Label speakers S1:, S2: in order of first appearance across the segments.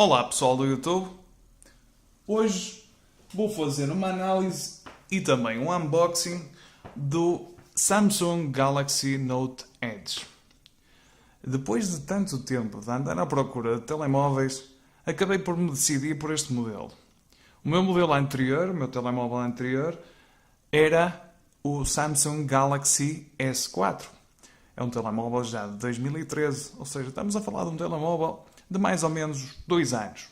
S1: Olá pessoal do YouTube, hoje vou fazer uma análise e também um unboxing do Samsung Galaxy Note Edge. Depois de tanto tempo de andar à procura de telemóveis, acabei por me decidir por este modelo. O meu modelo anterior, o meu telemóvel anterior, era o Samsung Galaxy S4. É um telemóvel já de 2013, ou seja, estamos a falar de um telemóvel de mais ou menos 2 anos.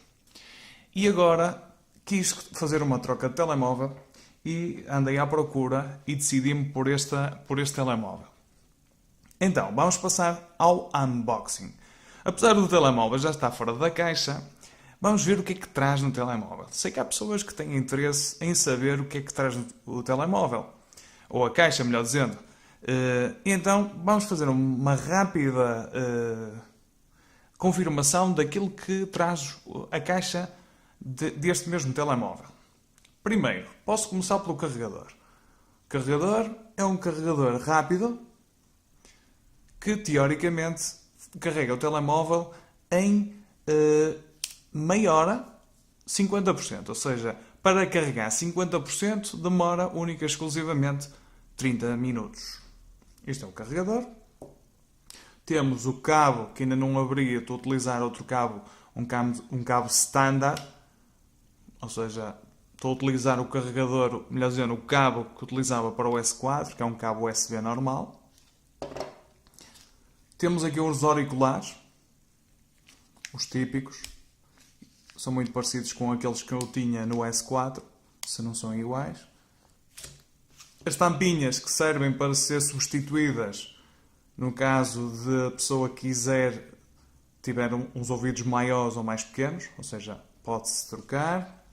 S1: E agora quis fazer uma troca de telemóvel e andei à procura e decidi-me por este telemóvel. Então, vamos passar ao unboxing. Apesar do telemóvel já estar fora da caixa, vamos ver o que é que traz no telemóvel. Sei que há pessoas que têm interesse em saber o que é que traz o telemóvel, ou a caixa, melhor dizendo. Então, vamos fazer uma rápida confirmação daquilo que traz a caixa deste mesmo telemóvel. Primeiro, posso começar pelo carregador. O carregador é um carregador rápido que, teoricamente, carrega o telemóvel em meia hora, 50%. Ou seja, para carregar 50% demora única e exclusivamente 30 minutos. Este é o carregador. Temos o cabo, que ainda não abri, estou a utilizar outro cabo, um cabo standard. Ou seja, estou a utilizar o carregador, melhor dizendo, o cabo que utilizava para o S4, que é um cabo USB normal. Temos aqui os auriculares, os típicos. São muito parecidos com aqueles que eu tinha no S4, se não são iguais. As tampinhas que servem para ser substituídas no caso de a pessoa tiver uns ouvidos maiores ou mais pequenos, ou seja, pode-se trocar.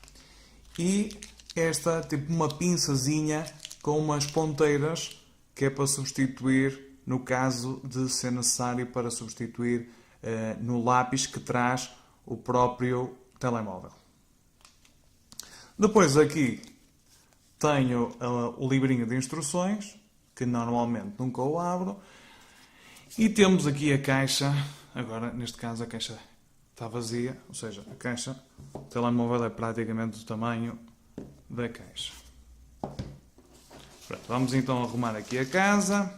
S1: E esta, tipo uma pinçazinha com umas ponteiras, que é para substituir, no caso de ser necessário para substituir no lápis que traz o próprio telemóvel. Depois aqui tenho o livrinho de instruções, que normalmente nunca o abro. E temos aqui a caixa, agora neste caso a caixa está vazia, ou seja, a caixa, o telemóvel é praticamente do tamanho da caixa. Pronto, vamos então arrumar aqui a casa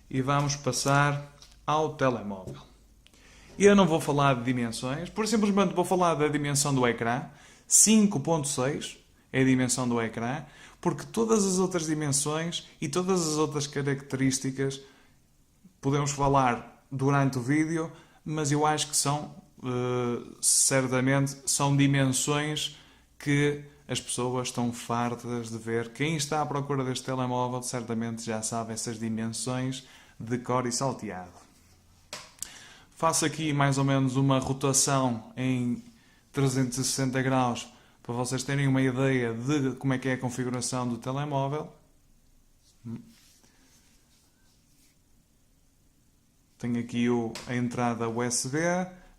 S1: e vamos passar ao telemóvel. Eu não vou falar de dimensões, por simplesmente vou falar da dimensão do ecrã, 5.6 é a dimensão do ecrã, porque todas as outras dimensões e todas as outras características podemos falar durante o vídeo, mas eu acho que certamente, são dimensões que as pessoas estão fartas de ver. Quem está à procura deste telemóvel certamente já sabe essas dimensões de cor e salteado. Faço aqui mais ou menos uma rotação em 360 graus para vocês terem uma ideia de como é que é a configuração do telemóvel. Tenho aqui a entrada USB,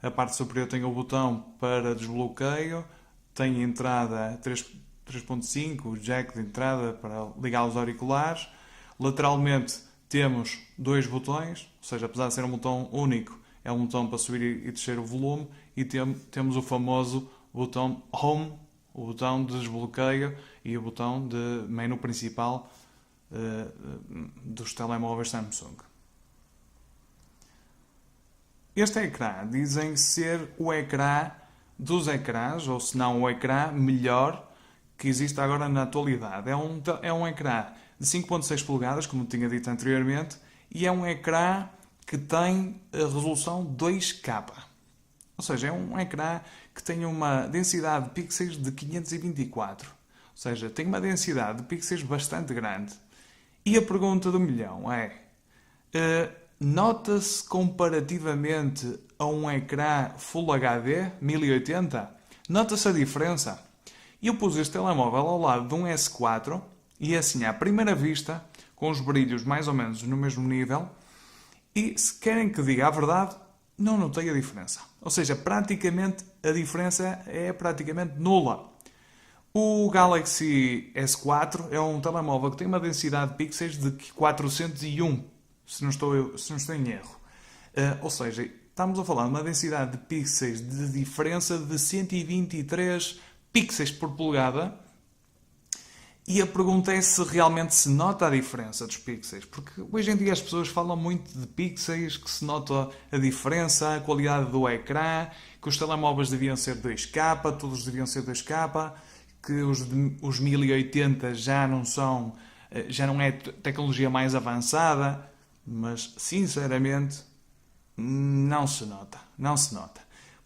S1: a parte superior tem o botão para desbloqueio, tem a entrada 3.5, o jack de entrada para ligar os auriculares. Lateralmente temos 2 botões, ou seja, apesar de ser um botão único, é um botão para subir e descer o volume, e temos o famoso botão Home, o botão de desbloqueio e o botão de menu principal dos telemóveis Samsung. Este ecrã dizem ser o ecrã dos ecrãs, ou se não o ecrã melhor que existe agora na atualidade. É um ecrã de 5.6 polegadas, como tinha dito anteriormente, e é um ecrã que tem a resolução 2K. Ou seja, é um ecrã que tem uma densidade de pixels de 524. Ou seja, tem uma densidade de pixels bastante grande. E a pergunta do milhão é... nota-se comparativamente a um ecrã Full HD 1080? Nota-se a diferença? Eu pus este telemóvel ao lado de um S4 e assim, à primeira vista, com os brilhos mais ou menos no mesmo nível, e se querem que diga a verdade, não notei a diferença. Ou seja, praticamente a diferença é praticamente nula. O Galaxy S4 é um telemóvel que tem uma densidade de pixels de 401, se não estou em erro. Ou seja, Estamos a falar de uma densidade de pixels de diferença de 123 pixels por polegada. E a pergunta é se realmente se nota a diferença dos pixels. Porque hoje em dia as pessoas falam muito de pixels, que se nota a diferença, a qualidade do ecrã, que os telemóveis deviam ser 2K, todos deviam ser 2K, que os 1080 já não é tecnologia mais avançada, mas sinceramente não se nota. Não se nota.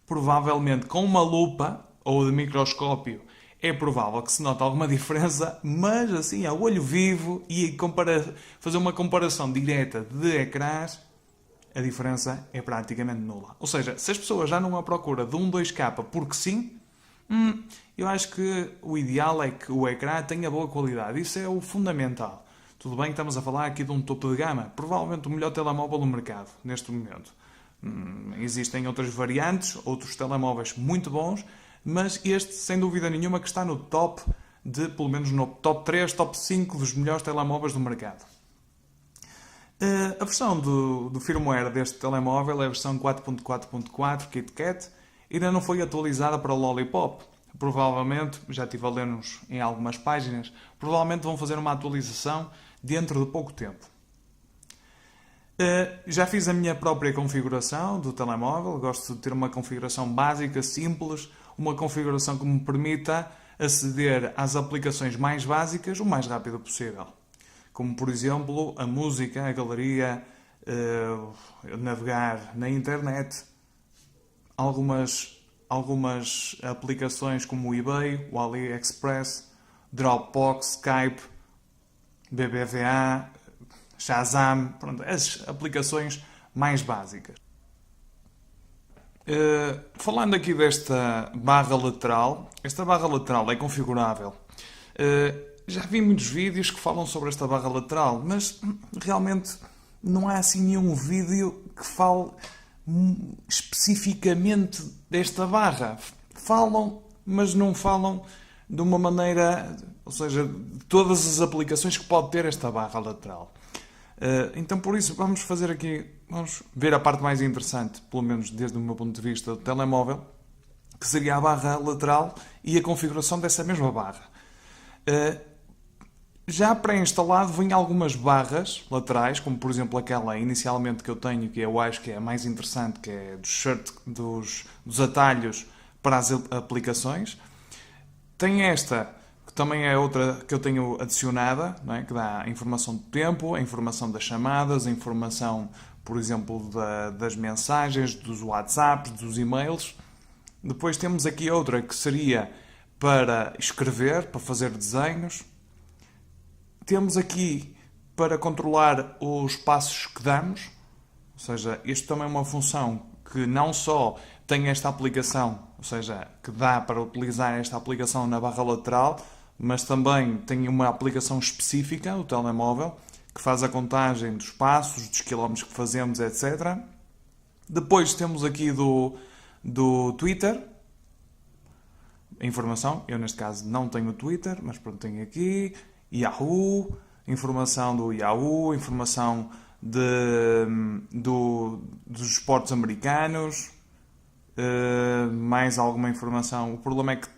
S1: Provavelmente com uma lupa ou de microscópio é provável que se note alguma diferença, mas assim, a olho vivo e fazer uma comparação direta de ecrãs, a diferença é praticamente nula. Ou seja, se as pessoas já não à procura de um 2K porque sim, eu acho que o ideal é que o ecrã tenha boa qualidade. Isso é o fundamental. Tudo bem que estamos a falar aqui de um topo de gama, provavelmente o melhor telemóvel do mercado, neste momento. Existem outras variantes, outros telemóveis muito bons, mas este, sem dúvida nenhuma, que está no top pelo menos no top 3, top 5 dos melhores telemóveis do mercado. A versão do firmware deste telemóvel é a versão 4.4.4 KitKat. Ainda não foi atualizada para o Lollipop. Provavelmente, já estive a ler-nos em algumas páginas, provavelmente vão fazer uma atualização dentro de pouco tempo. Já fiz a minha própria configuração do telemóvel. Gosto de ter uma configuração básica, simples, uma configuração que me permita aceder às aplicações mais básicas o mais rápido possível. Como, por exemplo, a música, a galeria, navegar na internet, algumas aplicações como o eBay, o AliExpress, Dropbox, Skype, BBVA, Shazam, pronto, as aplicações mais básicas. Falando aqui desta barra lateral, esta barra lateral é configurável. Já vi muitos vídeos que falam sobre esta barra lateral, mas realmente não há assim nenhum vídeo que fale especificamente desta barra. Falam, mas não falam de uma maneira, ou seja, de todas as aplicações que pode ter esta barra lateral. Então por isso vamos ver a parte mais interessante, pelo menos desde o meu ponto de vista do telemóvel, que seria a barra lateral e a configuração dessa mesma barra. Já pré-instalado vem algumas barras laterais, como por exemplo aquela inicialmente que eu tenho, que eu acho que é a mais interessante, que é dos atalhos para as aplicações. Tem esta, que também é outra que eu tenho adicionada, não é? Que dá a informação do tempo, a informação das chamadas, a informação, por exemplo, das mensagens, dos WhatsApps, dos e-mails. Depois temos aqui outra que seria para escrever, para fazer desenhos. Temos aqui para controlar os passos que damos, ou seja, isto também é uma função que não só tem esta aplicação, ou seja, que dá para utilizar esta aplicação na barra lateral, mas também tem uma aplicação específica, o telemóvel, que faz a contagem dos passos, dos quilómetros que fazemos, etc. Depois temos aqui do Twitter, a informação, eu neste caso não tenho Twitter, mas pronto, tenho aqui, Yahoo, informação do Yahoo, informação dos esportes americanos, mais alguma informação. O problema é que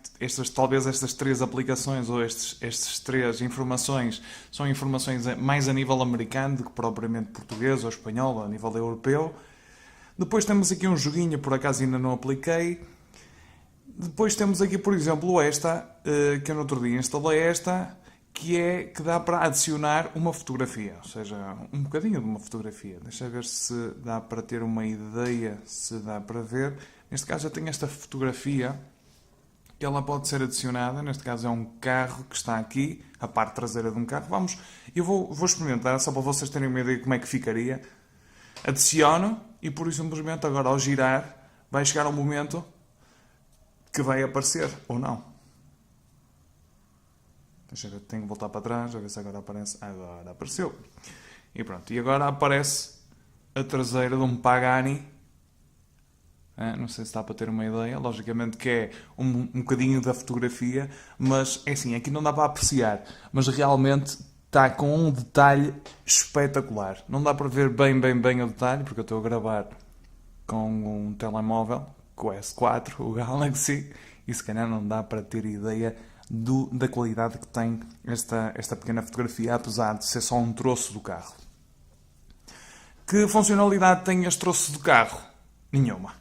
S1: talvez estas três aplicações ou estas três informações são informações mais a nível americano do que propriamente português ou espanhol ou a nível europeu. Depois temos aqui um joguinho, por acaso ainda não apliquei. Depois temos aqui, por exemplo, esta, que eu no outro dia instalei esta, que dá para adicionar uma fotografia, ou seja, um bocadinho de uma fotografia. Deixa eu ver se dá para ter uma ideia, se dá para ver. Neste caso eu tenho esta fotografia, que ela pode ser adicionada. Neste caso é um carro que está aqui, a parte traseira de um carro. Eu vou experimentar, só para vocês terem uma ideia de como é que ficaria. Adiciono e por isso simplesmente agora ao girar vai chegar ao momento que vai aparecer ou não. Deixa eu ver, tenho que voltar para trás, a ver se agora aparece. Agora apareceu. E pronto, e agora aparece a traseira de um Pagani. Não sei se dá para ter uma ideia. Logicamente que é um bocadinho da fotografia, mas é assim, aqui não dá para apreciar. Mas realmente está com um detalhe espetacular. Não dá para ver bem o detalhe, porque eu estou a gravar com um telemóvel, com o S4, o Galaxy, e se calhar não dá para ter ideia da qualidade que tem esta pequena fotografia, apesar de ser só um troço do carro. Que funcionalidade tem este troço do carro? Nenhuma.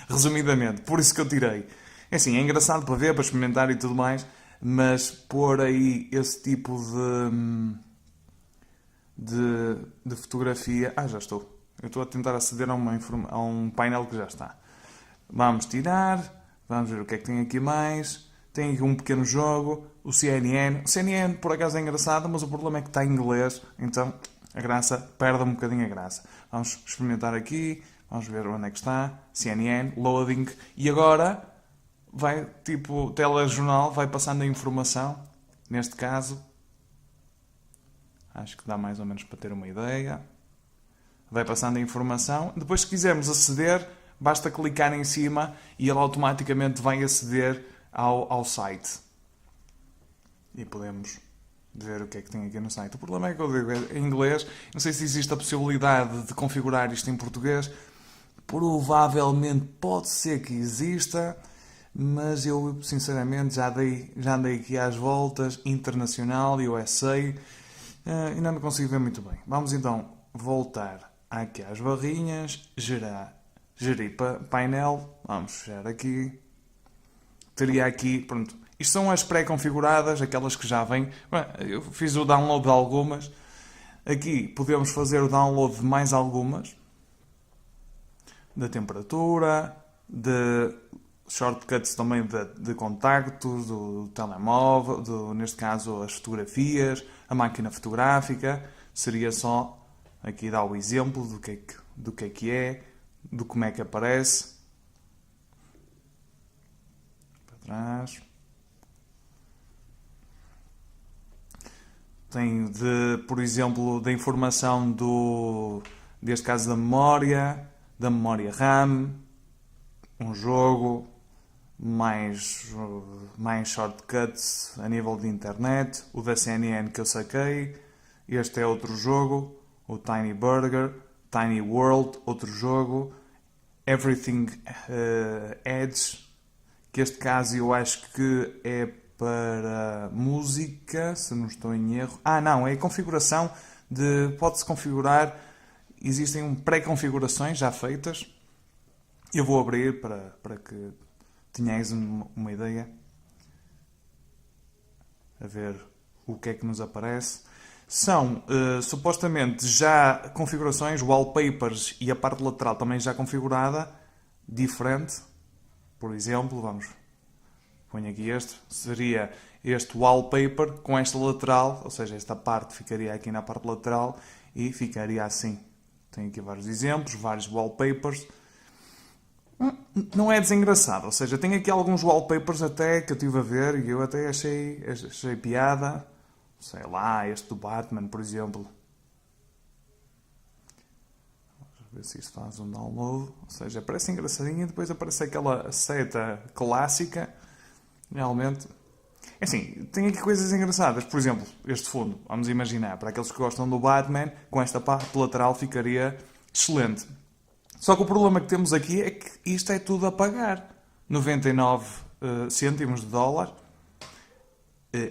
S1: Resumidamente, por isso que eu tirei. É assim, é engraçado para ver, para experimentar e tudo mais, mas pôr aí esse tipo de fotografia... já estou. Eu estou a tentar aceder a um painel que já está. Vamos tirar, vamos ver o que é que tem aqui mais. Tem aqui um pequeno jogo, o CNN. O CNN por acaso é engraçado, mas o problema é que está em inglês, então a graça perde um bocadinho a graça. Vamos experimentar aqui, vamos ver onde é que está. CNN, loading. E agora vai, tipo, telejornal, vai passando a informação. Neste caso, acho que dá mais ou menos para ter uma ideia. Vai passando a informação. Depois, se quisermos aceder, basta clicar em cima e ele automaticamente vai aceder ao site. E podemos ver o que é que tem aqui no site. O problema é que eu digo em inglês. Não sei se existe a possibilidade de configurar isto em português. Provavelmente pode ser que exista, mas eu sinceramente já andei aqui às voltas, internacional, USA, e não consigo ver muito bem. Vamos então voltar aqui às barrinhas, gerir painel, vamos fechar aqui. Teria aqui, pronto, isto são as pré-configuradas, aquelas que já vêm. Eu fiz o download de algumas. Aqui podemos fazer o download de mais algumas. Da temperatura, de shortcuts também de contactos, do telemóvel, neste caso as fotografias, a máquina fotográfica. Seria só aqui dar o exemplo do que é, do como é que aparece. Para trás. Tem, por exemplo, da informação deste caso da memória RAM, um jogo, mais shortcuts a nível de internet, o da CNN que eu saquei, este é outro jogo, o Tiny Burger, Tiny World, outro jogo, Everything Edge, que este caso eu acho que é para música, se não estou em erro. Não, é a configuração pode-se configurar, existem pré-configurações já feitas. Eu vou abrir para que tenhais uma ideia. A ver o que é que nos aparece. São supostamente já configurações, wallpapers e a parte lateral também já configurada, diferente. Por exemplo, ponho aqui seria este wallpaper com esta lateral, ou seja, esta parte ficaria aqui na parte lateral e ficaria assim. Tenho aqui vários exemplos, vários wallpapers. Não é desengraçado, ou seja, tem aqui alguns wallpapers até que eu estive a ver e eu até achei piada. Sei lá, este do Batman, por exemplo. Vamos ver se isto faz um download. Ou seja, parece engraçadinho e depois aparece aquela seta clássica. Realmente. É assim, tem aqui coisas engraçadas. Por exemplo, este fundo. Vamos imaginar, para aqueles que gostam do Batman, com esta parte lateral ficaria excelente. Só que o problema que temos aqui é que isto é tudo a pagar. 99 cêntimos de dólar.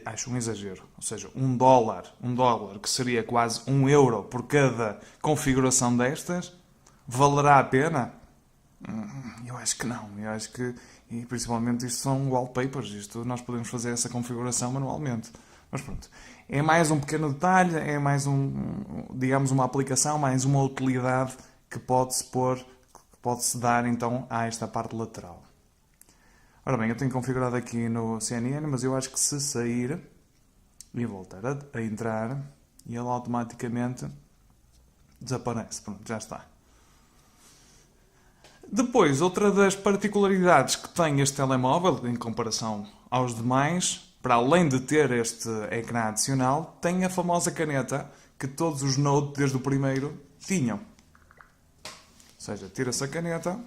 S1: Acho um exagero. Ou seja, um dólar que seria quase €1 por cada configuração destas, valerá a pena? Eu acho que não. Eu acho que, e principalmente isto são wallpapers, isto nós podemos fazer essa configuração manualmente. Mas pronto, é mais um pequeno detalhe, é mais digamos, uma aplicação, mais uma utilidade que pode-se dar então a esta parte lateral. Ora bem, eu tenho configurado aqui no CNN, mas eu acho que se sair e voltar a entrar, ele automaticamente desaparece. Pronto, já está. Depois, outra das particularidades que tem este telemóvel, em comparação aos demais, para além de ter este ecrã adicional, tem a famosa caneta que todos os Note, desde o primeiro, tinham. Ou seja, tira-se a caneta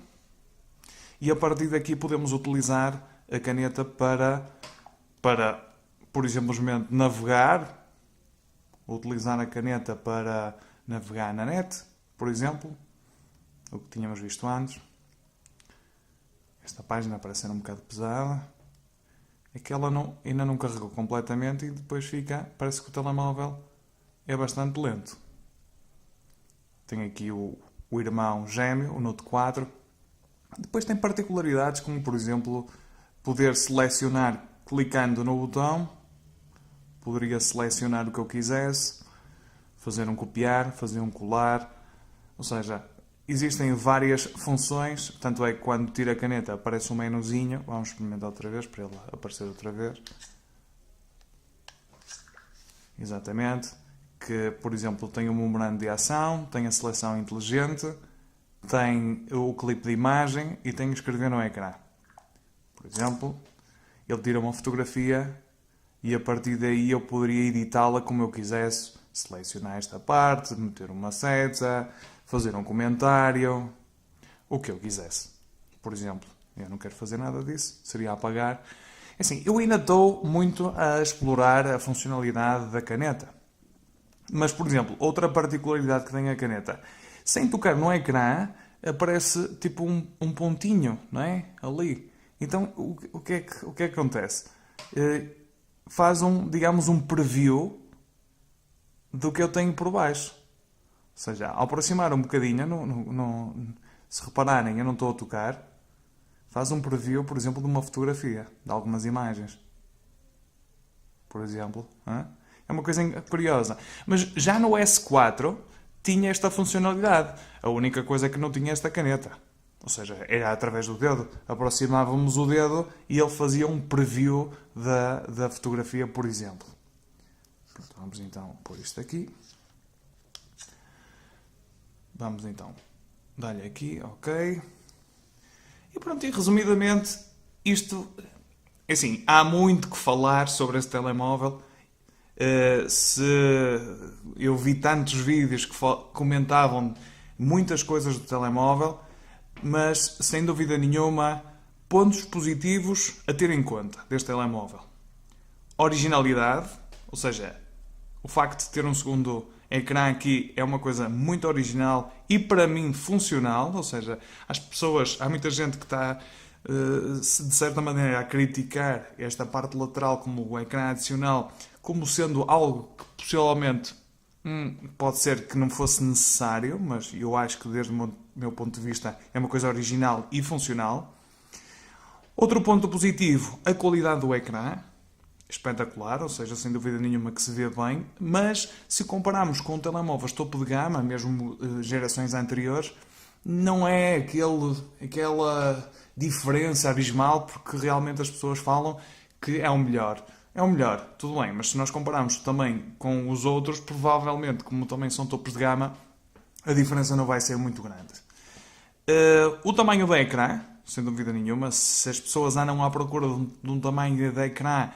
S1: e a partir daqui podemos utilizar a caneta para por exemplo, navegar, utilizar a caneta para navegar na net, por exemplo. o que tínhamos visto antes. Esta página parece ser um bocado pesada. É que ela ainda não carregou completamente e depois parece que o telemóvel é bastante lento. Tem aqui o irmão gêmeo, o Note 4. Depois tem particularidades como, por exemplo, poder selecionar clicando no botão. Poderia selecionar o que eu quisesse, fazer um copiar, fazer um colar. Ou seja, existem várias funções, tanto é que quando tiro a caneta aparece um menuzinho. Vamos experimentar outra vez para ele aparecer outra vez. Exatamente. Que, por exemplo, tem o memorando de ação, tem a seleção inteligente, tem o clipe de imagem e tem escrever no ecrã. Por exemplo, ele tira uma fotografia e a partir daí eu poderia editá-la como eu quisesse, selecionar esta parte, meter uma seta, fazer um comentário, o que eu quisesse. Por exemplo, eu não quero fazer nada disso, seria apagar. Assim, eu ainda estou muito a explorar a funcionalidade da caneta. Mas, por exemplo, outra particularidade que tem a caneta, sem tocar no ecrã, aparece tipo um pontinho, não é? Ali. Então, o que é que acontece? Faz digamos, um preview do que eu tenho por baixo. Ou seja, ao aproximar um bocadinho, se repararem, eu não estou a tocar, faz um preview, por exemplo, de uma fotografia, de algumas imagens. Por exemplo. É uma coisa curiosa. Mas já no S4 tinha esta funcionalidade. A única coisa é que não tinha esta caneta. Ou seja, era através do dedo. Aproximávamos o dedo e ele fazia um preview da fotografia, por exemplo. Pronto, vamos então pôr isto aqui. Vamos então dar-lhe aqui, ok. E pronto, e resumidamente, isto... Assim, há muito que falar sobre esse telemóvel. Se eu vi tantos vídeos que comentavam muitas coisas do telemóvel, mas sem dúvida nenhuma, pontos positivos a ter em conta deste telemóvel. Originalidade, ou seja, o facto de ter um segundo ecrã aqui é uma coisa muito original e para mim funcional, ou seja, há muita gente que está de certa maneira a criticar esta parte lateral como o ecrã adicional como sendo algo que possivelmente pode ser que não fosse necessário, mas eu acho que desde o meu ponto de vista é uma coisa original e funcional. Outro ponto positivo, a qualidade do ecrã, espetacular, ou seja, sem dúvida nenhuma que se vê bem, mas se compararmos com telemóveis topo de gama, mesmo gerações anteriores, não é aquela diferença abismal, porque realmente as pessoas falam que é o melhor. É o melhor, tudo bem, mas se nós compararmos também com os outros, provavelmente, como também são topos de gama, a diferença não vai ser muito grande. O tamanho do ecrã, sem dúvida nenhuma, se as pessoas andam à procura de um tamanho de ecrã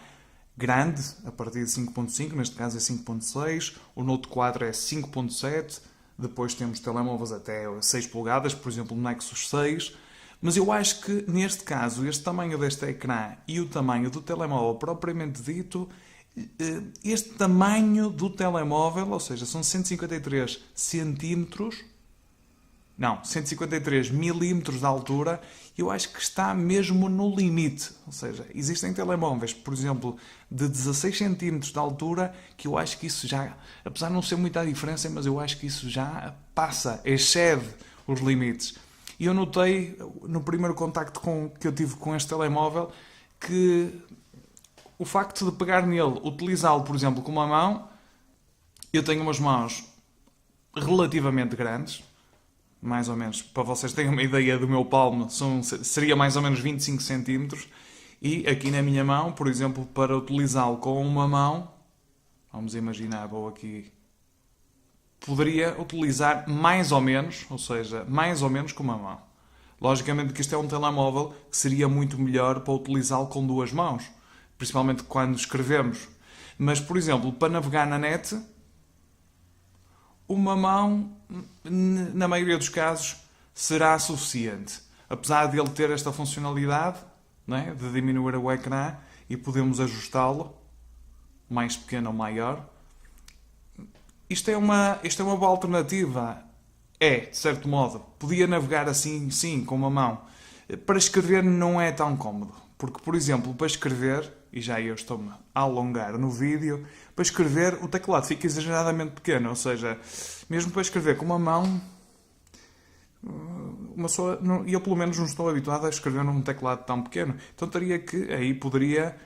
S1: grande, a partir de 5.5, neste caso é 5.6, o Note 4 é 5.7, depois temos telemóveis até 6 polegadas, por exemplo, o Nexus 6, mas eu acho que, neste caso, este tamanho deste ecrã e o tamanho do telemóvel propriamente dito, este tamanho do telemóvel, ou seja, são 153 centímetros, não, 153 milímetros de altura, eu acho que está mesmo no limite. Ou seja, existem telemóveis, por exemplo, de 16 centímetros de altura, que eu acho que isso já, apesar de não ser muita diferença, mas eu acho que isso já excede os limites. E eu notei, no primeiro contacto que eu tive com este telemóvel, que o facto de pegar nele, utilizá-lo, por exemplo, com uma mão, eu tenho umas mãos relativamente grandes, mais ou menos, para vocês terem uma ideia do meu palmo, seria mais ou menos 25 centímetros, e aqui na minha mão, por exemplo, para utilizá-lo com uma mão, vamos imaginar, vou aqui... poderia utilizar mais ou menos, ou seja, mais ou menos com uma mão. Logicamente que isto é um telemóvel que seria muito melhor para utilizá-lo com duas mãos, principalmente quando escrevemos. Mas, por exemplo, para navegar na net, uma mão, na maioria dos casos, será suficiente. Apesar de ele ter esta funcionalidade, não é, de diminuir o ecrã e podemos ajustá-lo, mais pequeno ou maior. Isto é uma boa alternativa. de certo modo. Podia navegar assim, sim, com uma mão. Para escrever não é tão cómodo. Porque, por exemplo, para escrever, e já eu estou-me a alongar no vídeo, para escrever o teclado fica exageradamente pequeno. Ou seja, mesmo para escrever com uma mão, uma pessoa, eu pelo menos não estou habituado a escrever num teclado tão pequeno. Então teria que, aí poderia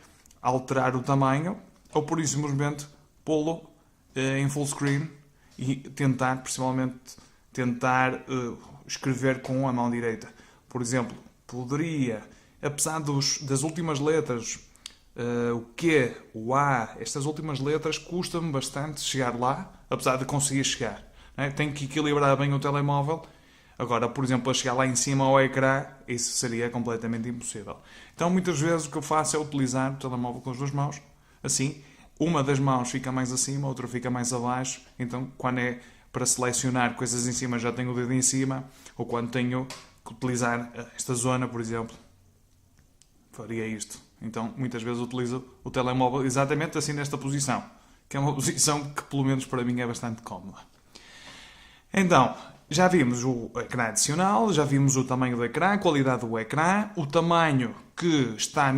S1: alterar o tamanho, ou por isso simplesmente pô-lo em full screen e tentar, principalmente, escrever com a mão direita. Por exemplo, poderia, apesar das últimas letras, o Q, o A, estas últimas letras, custa-me bastante chegar lá, apesar de conseguir chegar. Né? Tenho que equilibrar bem o telemóvel. Agora, por exemplo, a chegar lá em cima ao ecrã, isso seria completamente impossível. Então, muitas vezes o que eu faço é utilizar o telemóvel com as duas mãos, assim. Uma das mãos fica mais acima, a outra fica mais abaixo. Então, quando é para selecionar coisas em cima, já tenho o dedo em cima. Ou quando tenho que utilizar esta zona, por exemplo, faria isto. Então, muitas vezes utilizo o telemóvel exatamente assim nesta posição, que é uma posição que, pelo menos para mim, é bastante cómoda. Então, já vimos o ecrã adicional, já vimos o tamanho do ecrã, a qualidade do ecrã, o tamanho que está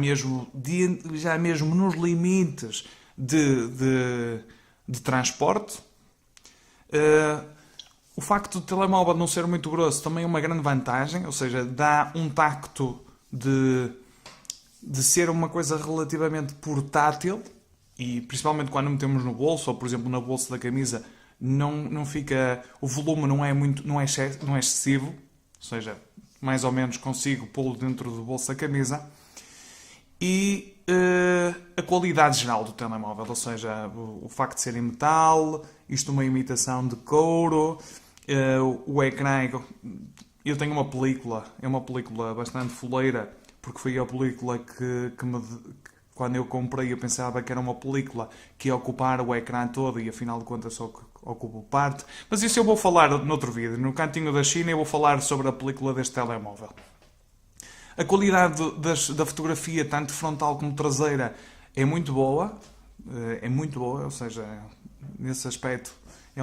S1: já mesmo nos limites de transporte. O facto do telemóvel não ser muito grosso também é uma grande vantagem, ou seja, dá um tacto de ser uma coisa relativamente portátil e principalmente quando metemos no bolso ou, por exemplo, na bolsa da camisa, não fica, o volume não é excessivo, ou seja, mais ou menos consigo pô-lo dentro do bolso da camisa. E a qualidade geral do telemóvel, ou seja, o facto de ser em metal, isto uma imitação de couro, o ecrã, eu tenho uma película, é uma película bastante foleira, porque foi a película que quando eu comprei eu pensava que era uma película que ia ocupar o ecrã todo e afinal de contas só ocupa parte. Mas isso eu vou falar noutro vídeo. No cantinho da China eu vou falar sobre a película deste telemóvel. A qualidade da fotografia, tanto frontal como traseira, é muito boa. Ou seja, nesse aspecto é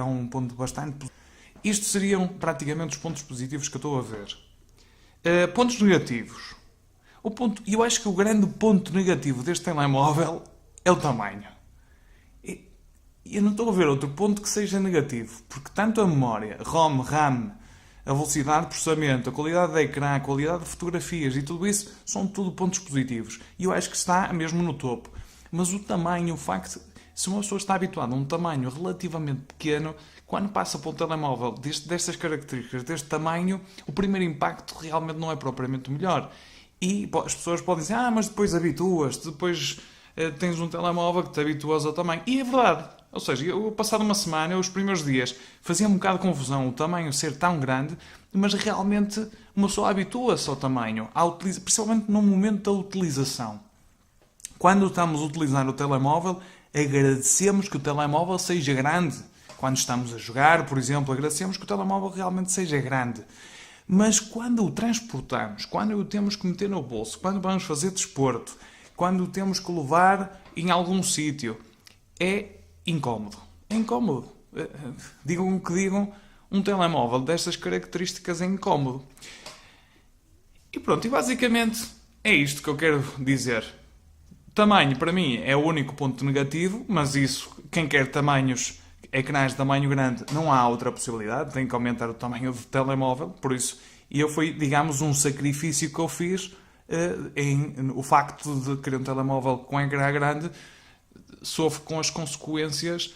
S1: um ponto bastante positivo. Isto seriam praticamente os pontos positivos que eu estou a ver. Pontos negativos. Eu acho que o grande ponto negativo deste telemóvel é o tamanho. Eu não estou a ver outro ponto que seja negativo, porque tanto a memória, ROM, RAM, a velocidade de processamento, a qualidade da ecrã, a qualidade de fotografias e tudo isso são tudo pontos positivos. E eu acho que está mesmo no topo. Mas o tamanho, o facto, se uma pessoa está habituada a um tamanho relativamente pequeno, quando passa para um telemóvel destas características, deste tamanho, o primeiro impacto realmente não é propriamente o melhor. E as pessoas podem dizer, mas depois habituas-te, depois tens um telemóvel que te habituas ao tamanho. E é verdade. Ou seja, eu passado uma semana, os primeiros dias, fazia um bocado de confusão o tamanho ser tão grande, mas realmente uma pessoa habitua-se ao tamanho, principalmente no momento da utilização. Quando estamos a utilizar o telemóvel, agradecemos que o telemóvel seja grande. Quando estamos a jogar, por exemplo, agradecemos que o telemóvel realmente seja grande. Mas quando o transportamos, quando o temos que meter no bolso, quando vamos fazer desporto, quando o temos que levar em algum sítio, é incómodo. É incómodo. Digam o que digam, um telemóvel destas características é incómodo. E pronto, e basicamente é isto que eu quero dizer. Tamanho, para mim, é o único ponto negativo, mas isso, quem quer ecrãs de tamanho grande, não há outra possibilidade, tem que aumentar o tamanho do telemóvel, por isso, foi, digamos, um sacrifício que eu fiz o facto de querer um telemóvel com ecrã grande, sofre com as consequências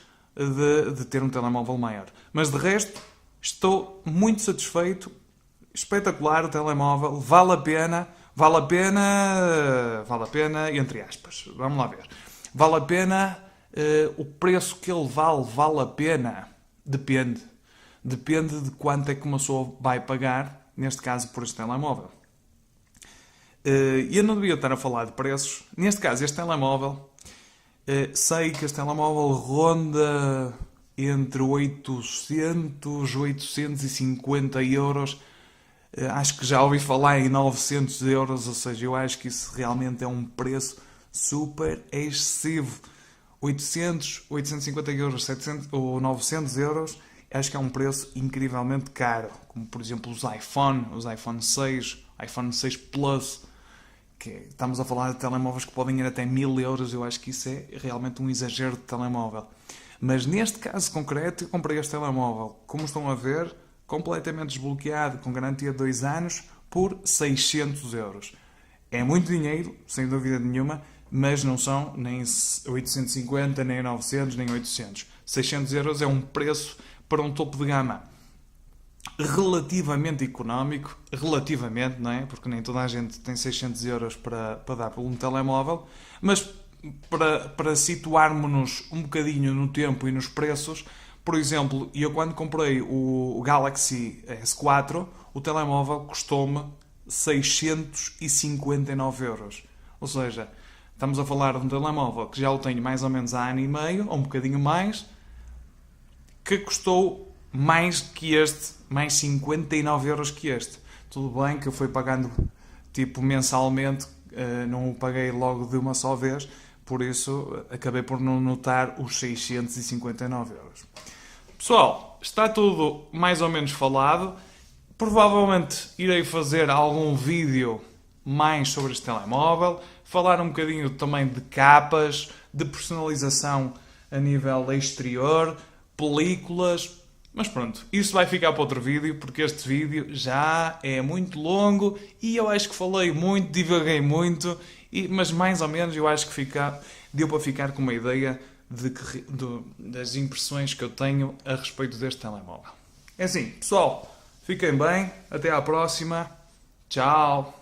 S1: de ter um telemóvel maior. Mas de resto, estou muito satisfeito, espetacular o telemóvel, vale a pena, entre aspas, vamos lá ver, vale a pena. O preço que ele vale a pena? Depende de quanto é que uma pessoa vai pagar, neste caso por este telemóvel. Eu não devia estar a falar de preços. Neste caso, este telemóvel, sei que este telemóvel ronda entre 800 e 850 euros. Acho que já ouvi falar em 900 euros, ou seja, eu acho que isso realmente é um preço super excessivo. 800, 850 euros, 700 ou 900 euros, acho que é um preço incrivelmente caro. Como, por exemplo, os iPhone 6, iPhone 6 Plus, estamos a falar de telemóveis que podem ir até 1000 euros. Eu acho que isso é realmente um exagero de telemóvel. Mas neste caso concreto, eu comprei este telemóvel, como estão a ver, completamente desbloqueado, com garantia de 2 anos, por 600 euros. É muito dinheiro, sem dúvida nenhuma, mas não são nem 850, nem 900, nem 800. 600 euros é um preço para um topo de gama relativamente económico, relativamente, não é? Porque nem toda a gente tem 600 euros para dar por um telemóvel, mas para situarmos-nos um bocadinho no tempo e nos preços, por exemplo, eu quando comprei o Galaxy S4, o telemóvel custou-me 659 euros. Ou seja, estamos a falar de um telemóvel que já o tenho mais ou menos há ano e meio, ou um bocadinho mais, que custou mais que este, mais 59 euros que este. Tudo bem que eu fui pagando tipo mensalmente, não o paguei logo de uma só vez, por isso acabei por não notar os 659 euros. Pessoal, está tudo mais ou menos falado. Provavelmente irei fazer algum vídeo mais sobre este telemóvel, falar um bocadinho também de capas, de personalização a nível exterior, películas. Mas pronto, isso vai ficar para outro vídeo, porque este vídeo já é muito longo e eu acho que falei muito, divaguei muito, mas mais ou menos eu acho que deu para ficar com uma ideia das impressões que eu tenho a respeito deste telemóvel. É assim, pessoal, fiquem bem, até à próxima, tchau!